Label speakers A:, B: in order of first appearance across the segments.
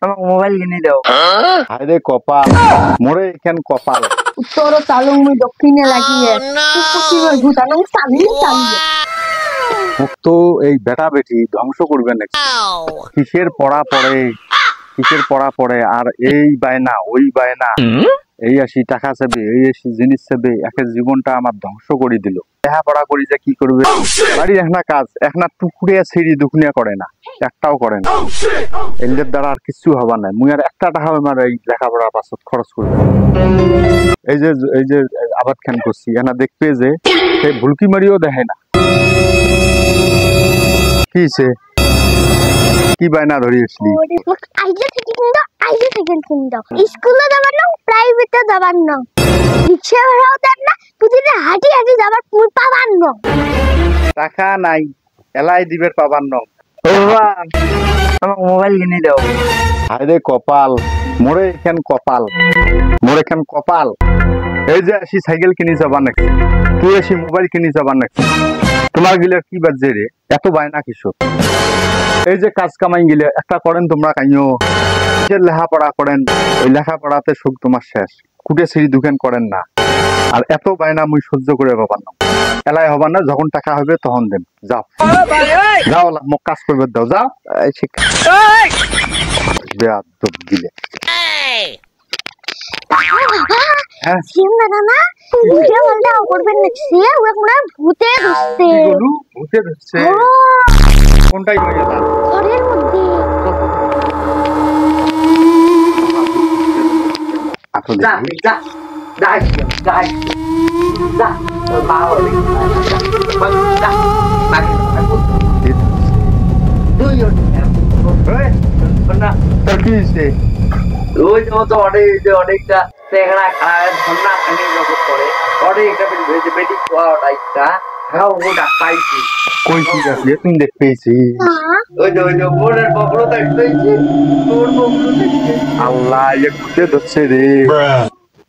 A: আমাকে মোবাইল কিনে দাও।
B: আরে কপাল মোরে এখান কপাল
C: উত্তর চালুং মুই দক্ষিণে লাগিয়ে পশ্চিমের ভূতানং চালিয়ে চালিয়ে
B: মুক্ত এই বেটা বেটি ধ্বংস করবে নাকি? কিসের পড়া পড়ে আর এই বায়না ওই বায়না, এই আসি টাকা চাবে, এই আসি জিনিস চাবে, একের জীবনটা আমার ধ্বংস করে দিল। লেখাপড়া করি যে কি করবে, বাড়ি একটা কাজ একটা টুকুরিয়া ছিঁড়ি দুখনিয়া করে না, একটাও করে না। এদের দ্বারা আর কিছু হবার নাই। মুই আর একটা টাকা আমার এই লেখাপড়ার পাছত খরচ করবে। এই যে আবাদ খান করছি এনা দেখবে যে সে ভুলকি মারিও দেখে না। কিছে কি বায়না ধরিয়েছিলি?
C: আইজে থেকে কিনতো স্কুলে যাবার না প্রাইভেটে যাবার না রিক্সা ভাড়াও দেন না প্রতিদিন হাঁটি হাঁটি যাবার পুর পাবার না
B: টাকা নাই এলাই দিবের পাবার ন।
A: ও বাবা আমাকে মোবাইল কিনে দাও।
B: আরে কপাল মোরে এখান কপাল এই যে আসি সাইকেল কিনে যাবার নাকি, তুই আসি মোবাইল কিনে যাবার নাকি? তোমার গিলে কি বাজে রে এত বায়না কিশোর? এই যে কাজ কামাই গিলে একটা করেন তোমরা কাইও, যে লেখাপড়া করেন ওই লেখাপড়াতে সুখ তোমার শেষ, কুটে ছিঁড়ি দুখান করেন না। আর এত বায়না মুই সহ্য করে পাবার না, এলাই হবার না। যখন টাকা হবে তখন দেন, যাও যাও মোক কাজ করবে দাও, যাও বেয়াদব গিলে। হ্যাঁ
C: সিম দাদা না ভিডিও বলতে করবেন না সে ওরা পুরো ভূতে ধরছে।
B: কি বলু ভূতে ধরছে? কোনটাই কই গেল
C: ঘরের মধ্যে
B: আপু দেখি
A: যা তোর মা বলে যা তুই না
B: তোর কি হইছে?
A: ওই তো অনেকটা চেহারা খায় ধন্না খানি জগৎ করে অনেকটা বেটি একটা হ্যাঁ ওটা পাইছি।
B: কই কি আছে তুমি দেখ পেয়েছি?
A: ওই যে মোড়ের বগলো দেখতেছি তোর বগলো দেখতে
B: আল্লাহ এ ভূতে ধরছে রে।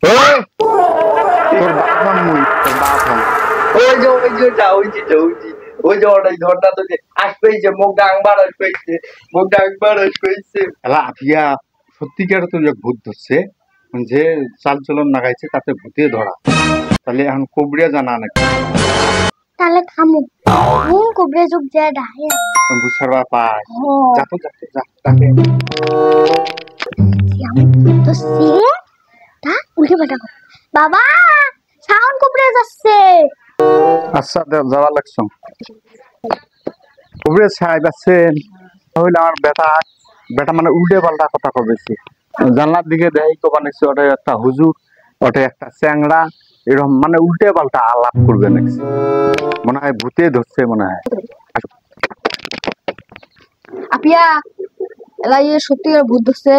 B: ওই তোর বাপন মুই তোর বাপন
A: ওই যে অনেক ধন্না তো আসবেই যে মুখ ডাংবার আসবেইছে
B: এলা আফিয়া সত্যিকার তো ভূত ধরছে, যে চাল চলন লাগাইছে তাতে ভূতে ধরা। তাহলে এখন কবরিয়া জানা নাকি?
C: তাহলে থামো কোন কোবরে যুগ যায় ডাহে
B: বুঝারবা পায় যা তাকে
C: তো সে তা উল্টে পাল্টা কর বাবা সাউন্ড কোবরে যাচ্ছে।
B: আচ্ছা যাওয়া লাগছো কবরিয়া ছাই যাচ্ছেন। তাহলে আমার বেটা মানে উল্টে পাল্টা কথা কবেছি। জানলার দিকে দেয় কবা নাকি ওটা একটা হুজুর, ওটা একটা চ্যাংড়া, এরকম মানে উল্টে পাল্টা আলাপ করবে নাকি। মনে হয় ভূতে ধরছে মনে হয়।
C: আপিয়া এলা ইয়ে সত্যিকার ভূত ধরছে।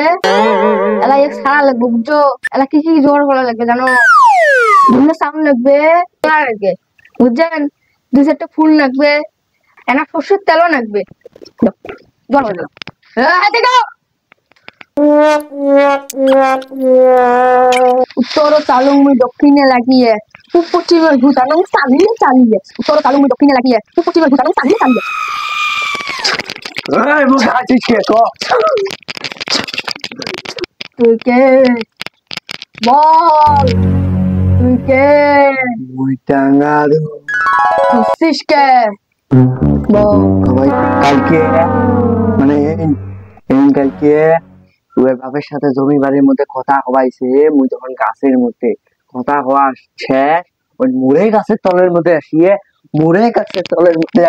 C: এলা এক সারা লাগবে বুঝছো? এলা কি কি জোগাড় করা লাগবে জানো? ধুমে সাউন্ড লাগবে লাগবে বুঝছেন, 2-4টা ফুল লাগবে, এনা সর্ষের তেলও লাগবে। জল হয়ে গেল উত্তর চালুং মুই দক্ষিণে লাগিয়ে পশ্চিমের ভূতানং চালিয়ে চালিয়ে উত্তর চালুং মুই দক্ষিণে লাগিয়ে পশ্চিমের ভূতানং চালিয়ে চালিয়ে
A: এই মুখ আছিস কে তো
C: তুই কে বল তুই কে
A: মুই টাঙ্গারু
C: খুশিস কে বল
A: ভাই কালকে মানে কালকে ওর বাপের সাথে জমি বাড়ির মধ্যে কথা হওয়াইছে। মুই যখন গাছের মধ্যে কথা হওয়া শেষ ওই মুড়ে গাছের তলের মধ্যে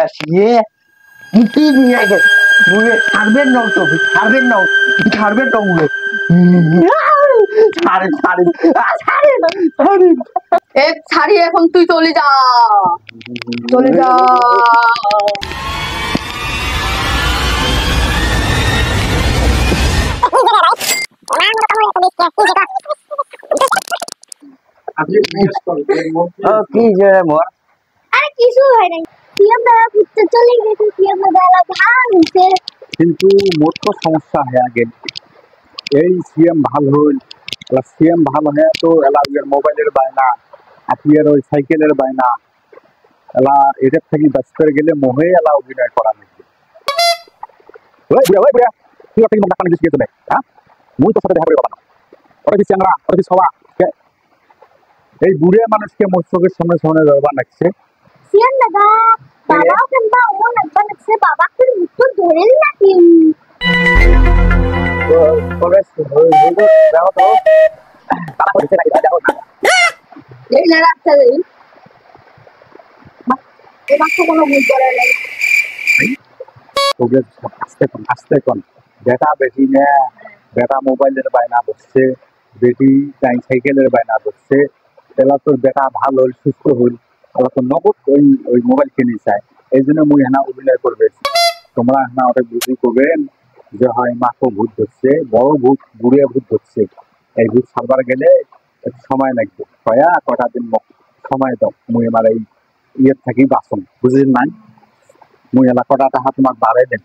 A: আসিয়ে গিটি নিয়ে গেছে। মুড়ে ছাড়বেন নাও তো মুড়ে
C: ছাড়ি এখন তুই চলে যা
A: কি যে মোর
C: আরে কিছু হয় নাই সিএম দাদা ঘুরতে চলে গেছে সিএম দাদা ভাঙছে
B: কিন্তু মোট তো সমস্যা হয়ে গেল। এই সিএম ভালো হইল, সিএম ভালো হয়ে তো এলা মোবাইলের বায়না, আপিয়ার ওই সাইকেলের বায়না, এলা এদের থেকে ব্যস্ত হয়ে গেলে মোহে এলা অভিনয় করা লাগবে। তুই মুই তোর সাথে দেখা করে কথা না ওরা কি চ্যাংরা ওরা কি সবা এই বুড়ে মানুষকে মোর চোখের সামনে সামনে ব্যবহার লাগছে
C: সিয়ান দাদা বাবা কেনবা ও লাগবা লাগছে বাবা কি মুখ ধরেন নাকি
A: কবে দেখো তো তারা করেছে নাকি দেখো না
C: এই না রাখতে দেই এই বাচ্চা কোনো ভুল করে নাই
B: তোকে আস্তে কোন বেটা বেটি না বেটা মোবাইলের বায়না বসছে বেটি সাইকেলের বায়না বসছে এলা তোর বেটা ভালো হইল সুস্থ হইল এলা তো নগদ ওই মোবাইল কিনে চায় এই জন্য মুই হেনা অভিনয় করবে তোমরা হেনা ওটা বুঝি করবেন যে হয় মাকে ভূত ধরছে বড় ভূত বুড়িয়া ভূত ধরছে এই ভূত সারবার গেলে একটু সময় লাগবে কটা দিন সময় দাও মুই আমার এই ইয়ের থাকি বাসন বুঝলেন নাই মুই এলা কটা টাকা তোমার বাড়াই দেন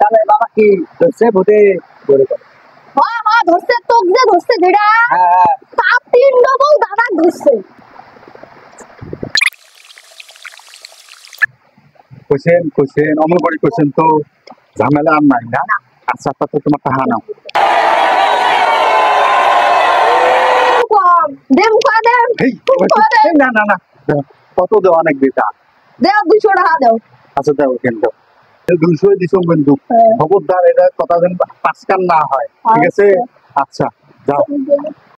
A: তাহলে বাবা কি ধরছে ভূতে ধরে
C: হ্যাঁ হ্যাঁ ধরছে তোক যে ধরছে যেটা
A: হ্যাঁ
C: সাপ তিন ডবল দাদা ধরছে
B: কইছেন অমল করে কইছেন তো ঝামেলা আর নাই না আচ্ছা তা তো তোমার টাকা নাও
C: কম দেম কয়া দেম
B: এই, না না না কত দেও অনেক বেটা
C: দেও 200 টাকা দেও
B: আচ্ছা দাও কিন্তু 200 দিছো কিন্তু খবরদার এটা কথা যেন পাঁচকান না হয় ঠিক আছে আচ্ছা যাও